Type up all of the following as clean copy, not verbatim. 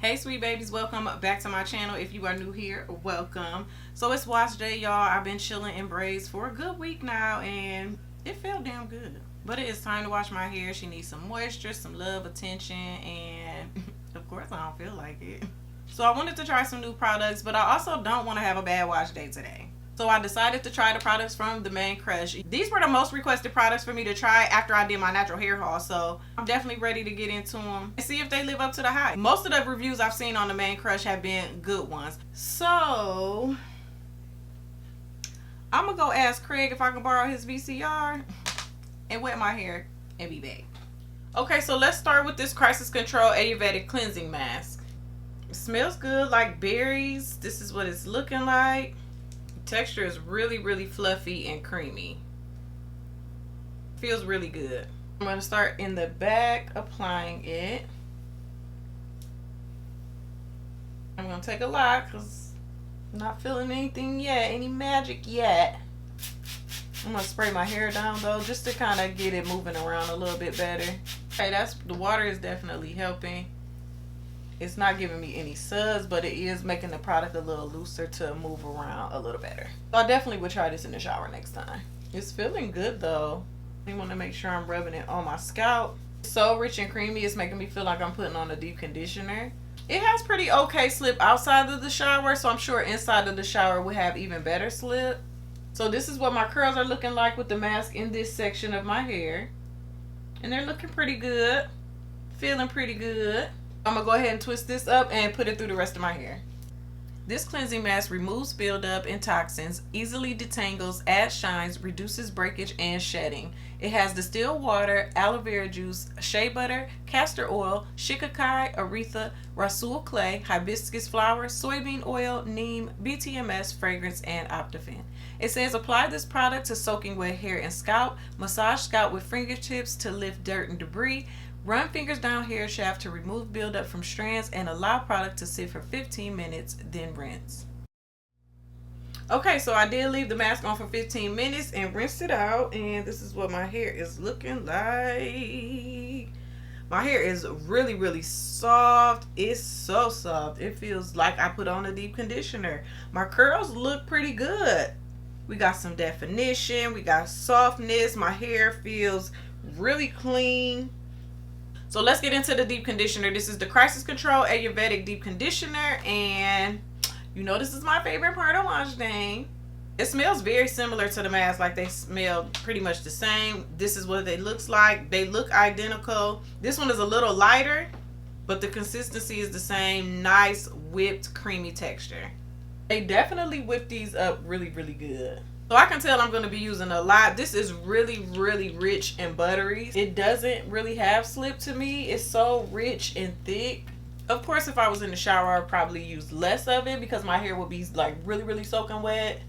Hey sweet babies, welcome back to my channel. If you are new here, welcome. So it's wash day, y'all. I've been chilling in braids for a good week now and it felt damn good. But it is time to wash my hair. She needs some moisture, some love, attention, and of course I don't feel like it. So I wanted to try some new products, but I also don't want to have a bad wash day today. So I decided to try the products from the main Krush. These were the most requested products for me to try after I did my natural hair haul. So I'm definitely ready to get into them and see if they live up to the hype. Most of the reviews I've seen on the main Krush have been good ones. So I'm gonna go ask Craig if I can borrow his VCR and wet my hair and be back. Okay, so let's start with this Crisis Control Ayurvedic Cleansing Mask. It smells good, like berries. This is what it's looking like. Texture is really fluffy and creamy. Feels really good. I'm going to start in the back applying it. I'm going to take a lot because I'm not feeling anything yet, any magic yet. I'm going to spray my hair down though just to kind of get it moving around a little bit better. Okay, the water is definitely helping. It's not giving me any suds, but it is making the product a little looser to move around a little better. So I definitely would try this in the shower next time. It's feeling good though. I want to make sure I'm rubbing it on my scalp. It's so rich and creamy, it's making me feel like I'm putting on a deep conditioner. It has pretty okay slip outside of the shower, so I'm sure inside of the shower will have even better slip. So this is what my curls are looking like with the mask in this section of my hair. And they're looking pretty good. Feeling pretty good. I'm going to go ahead and twist this up and put it through the rest of my hair. This cleansing mask removes buildup and toxins, easily detangles, adds shines, reduces breakage and shedding. It has distilled water, aloe vera juice, shea butter, castor oil, shikakai, aretha, rasul clay, hibiscus flower, soybean oil, neem, BTMS, fragrance, and optophen. It says apply this product to soaking wet hair and scalp, massage scalp with fingertips to lift dirt and debris, run fingers down hair shaft to remove buildup from strands and allow product to sit for 15 minutes, then rinse. Okay, so I did leave the mask on for 15 minutes and rinsed it out, and this is what my hair is looking like. My hair is really soft. It's so soft. It feels like I put on a deep conditioner. My curls look pretty good. We got some definition. We got softness. My hair feels really clean. So let's get into the deep conditioner. This is the Crisis Control Ayurvedic Deep Conditioner, and you know this is my favorite part of wash day. It smells very similar to the mask, like they smell pretty much the same. This is what it looks like. They look identical. This one is a little lighter, but the consistency is the same. Nice whipped creamy texture. They definitely whip these up really good. So I can tell I'm going to be using a lot. This is really rich and buttery. It doesn't really have slip to me. It's so rich and thick. Of course, if I was in the shower, I'd probably use less of it because my hair would be like really soaking wet.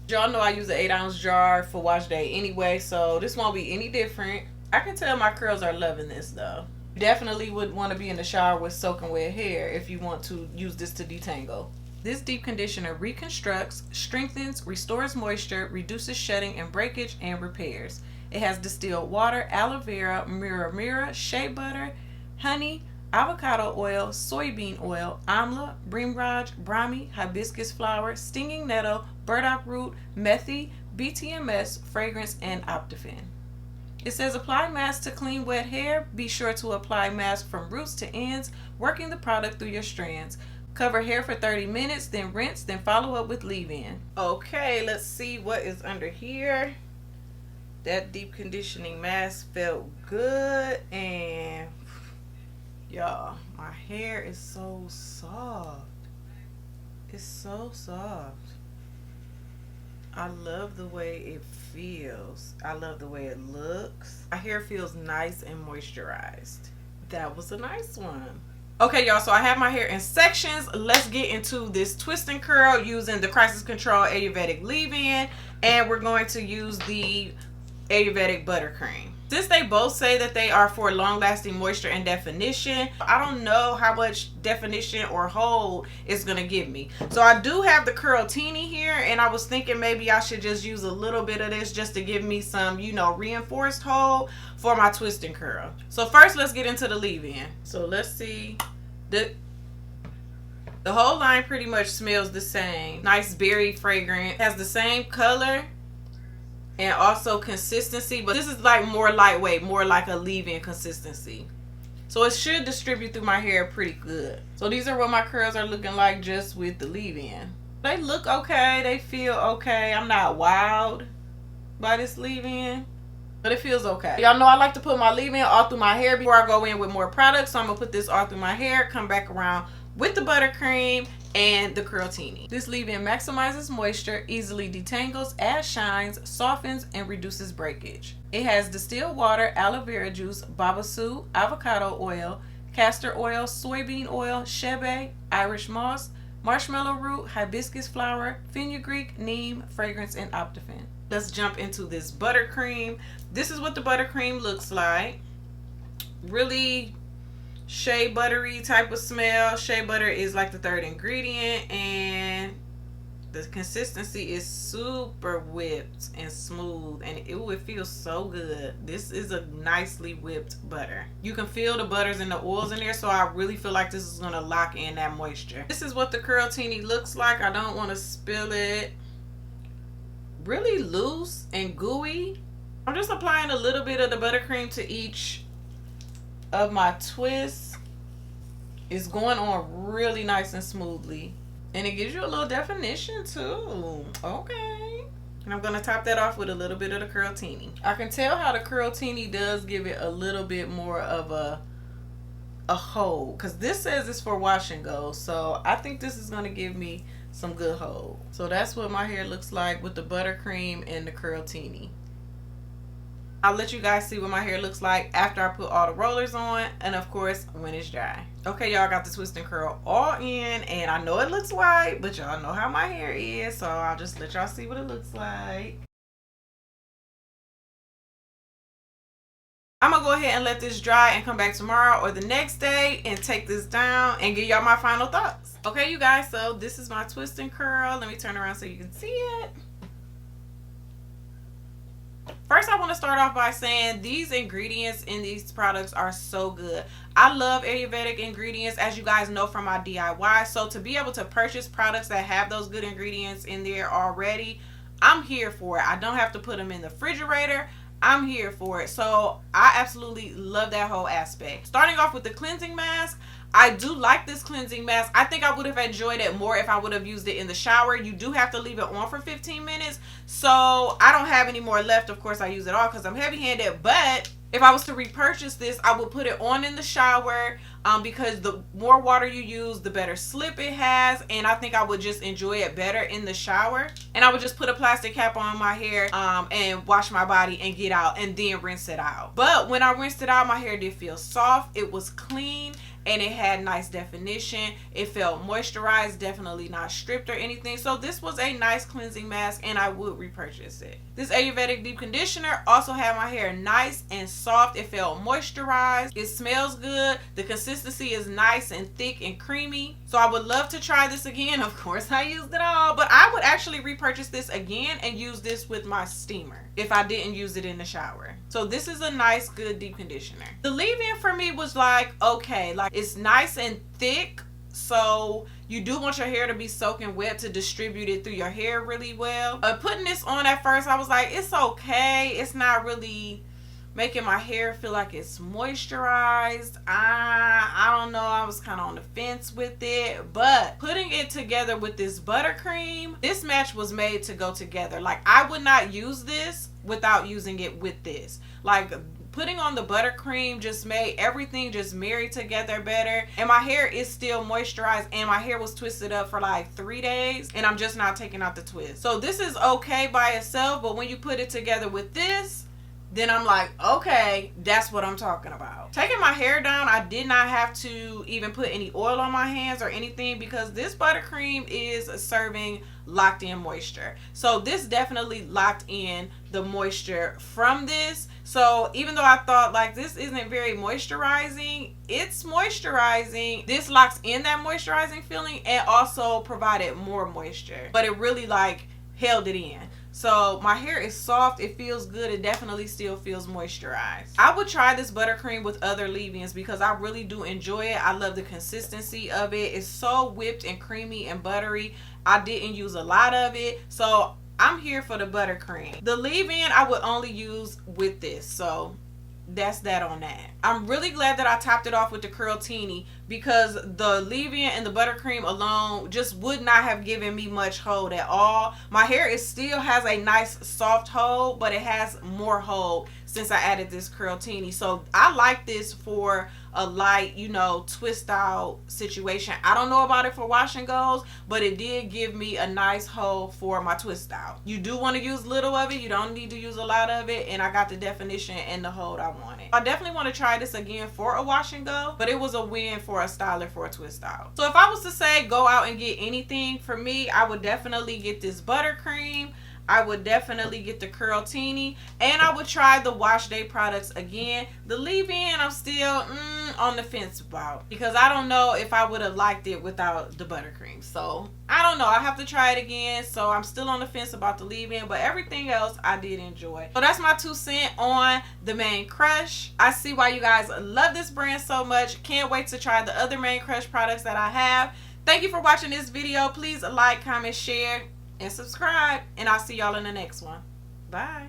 Y'all know I use an 8-ounce jar for wash day anyway, so this won't be any different. I can tell my curls are loving this though. You definitely would want to be in the shower with soaking wet hair if you want to use this to detangle. This deep conditioner reconstructs, strengthens, restores moisture, reduces shedding and breakage, and repairs. It has distilled water, aloe vera, mira, shea butter, honey, avocado oil, soybean oil, amla, brimraj, brahmi, hibiscus flower, stinging nettle, burdock root, methi, BTMS, fragrance, and optophen. It says apply mask to clean wet hair. Be sure to apply mask from roots to ends, working the product through your strands. Cover hair for 30 minutes, then rinse, then follow up with leave-in. Okay, let's see what is under here. That deep conditioning mask felt good, and y'all, my hair is so soft. It's so soft. I love the way it feels. I love the way it looks. My hair feels nice and moisturized. That was a nice one. Okay, y'all, so I have my hair in sections. Let's get into this twist and curl using the Crisis Control Ayurvedic leave-in, and we're going to use the Ayurvedic buttercream. Since they both say that they are for long-lasting moisture and definition, I don't know how much definition or hold it's going to give me. So I do have the Curl Teeny here, and I was thinking maybe I should just use a little bit of this just to give me some, you know, reinforced hold for my twist and curl. So first, let's get into the leave-in. So let's see. The whole line pretty much smells the same. Nice berry fragrance. Has the same color and also consistency, but this is like more lightweight, more like a leave-in consistency. So it should distribute through my hair pretty good. So these are what my curls are looking like just with the leave-in. They look okay. They feel okay. I'm not wowed by this leave-in, but it feels okay. Y'all know I like to put my leave-in all through my hair before I go in with more products. So I'm going to put this all through my hair, come back around with the buttercream and the Curltini. This leave-in maximizes moisture, easily detangles, adds shines, softens, and reduces breakage. It has distilled water, aloe vera juice, babasu, avocado oil, castor oil, soybean oil, shebe, Irish moss, marshmallow root, hibiscus flower, fenugreek, neem, fragrance, and optifin. Let's jump into this buttercream. This is what the buttercream looks like. Really shea buttery type of smell. Shea butter is like the third ingredient, and the consistency is super whipped and smooth, and it feels so good. This is a nicely whipped butter. You can feel the butters and the oils in there, so I really feel like this is going to lock in that moisture. This is what the Curltini looks like. I don't want to spill it. Really loose and gooey. I'm just applying a little bit of the buttercream to each of my twists. It's going on really nice and smoothly, and it gives you a little definition too. Okay, and I'm gonna top that off with a little bit of the Curltini. I can tell how the Curltini does give it a little bit more of a hold, because this says it's for wash and go, so I think this is gonna give me some good hold. So that's what my hair looks like with the buttercream and the Curltini. I'll let you guys see what my hair looks like after I put all the rollers on, and of course when it's dry. Okay, y'all, got the twist and curl all in, and I know it looks white, but y'all know how my hair is, so I'll just let y'all see what it looks like. I'm gonna go ahead and let this dry and come back tomorrow or the next day and take this down and give y'all my final thoughts. Okay, you guys, so this is my twist and curl. Let me turn around so you can see it. First, I want to start off by saying these ingredients in these products are so good. I love Ayurvedic ingredients, as you guys know from my DIY. So to be able to purchase products that have those good ingredients in there already, I'm here for it. I don't have to put them in the refrigerator. I'm here for it. So I absolutely love that whole aspect. Starting off with the cleansing mask, I do like this cleansing mask. I think I would have enjoyed it more if I would have used it in the shower. You do have to leave it on for 15 minutes. So I don't have any more left. Of course, I use it all because I'm heavy-handed. But if I was to repurchase this, I would put it on in the shower because the more water you use, the better slip it has. And I think I would just enjoy it better in the shower. And I would just put a plastic cap on my hair and wash my body and get out and then rinse it out. But when I rinsed it out, my hair did feel soft. It was clean. And it had nice definition. It felt moisturized, definitely not stripped or anything. So this was a nice cleansing mask, and I would repurchase it. This Ayurvedic deep conditioner also had my hair nice and soft. It felt moisturized. It smells good. The consistency is nice and thick and creamy. So I would love to try this again. Of course, I used it all, but I would actually repurchase this again and use this with my steamer if I didn't use it in the shower. So this is a nice, good deep conditioner. The leave-in for me was like, okay, like it's nice and thick, so you do want your hair to be soaking wet to distribute it through your hair really well. Putting this on at first, I was like, it's okay. It's not really making my hair feel like it's moisturized. I don't know. I was kind of on the fence with it, but putting it together with this buttercream, this match was made to go together. Like, I would not use this without using it with this. Like, putting on the buttercream just made everything just marry together better. And my hair is still moisturized, and my hair was twisted up for like 3 days, and I'm just not taking out the twist. So this is okay by itself, but when you put it together with this, then I'm like, okay, that's what I'm talking about. Taking my hair down, I did not have to even put any oil on my hands or anything because this buttercream is serving locked in moisture. So this definitely locked in the moisture from this. So even though I thought like this isn't very moisturizing, it's moisturizing. This locks in that moisturizing feeling and also provided more moisture, but it really like held it in. So my hair is soft. It feels good. It definitely still feels moisturized. I would try this buttercream with other leave-ins because I really do enjoy it. I love the consistency of it. It's so whipped and creamy and buttery. I didn't use a lot of it, so I'm here for the buttercream. The leave-in I would only use with this, so that's that on that. I'm really glad that I topped it off with the Curl Teeny because the leave-in and the buttercream alone just would not have given me much hold at all. My hair still has a nice soft hold, but it has more hold since I added this Curl Teeny. So I like this for a light, you know, twist out situation. I don't know about it for wash and goes, but it did give me a nice hold for my twist out. You do want to use little of it. You don't need to use a lot of it, and I got the definition and the hold I wanted. I definitely want to try this again for a wash and go, but it was a win for a styler for a twist out. So if I was to say go out and get anything, for me, I would definitely get this buttercream. I would definitely get the Curl Teeny, and I would try the wash day products again. The leave-in I'm still on the fence about because I don't know if I would have liked it without the buttercream. So I don't know. I have to try it again. So I'm still on the fence about the leave-in, but everything else I did enjoy. So that's my 2 cents on the main Krush. I see why you guys love this brand so much. Can't wait to try the other main Krush products that I have. Thank you for watching this video. Please like, comment, share, and subscribe, and I'll see y'all in the next one. Bye.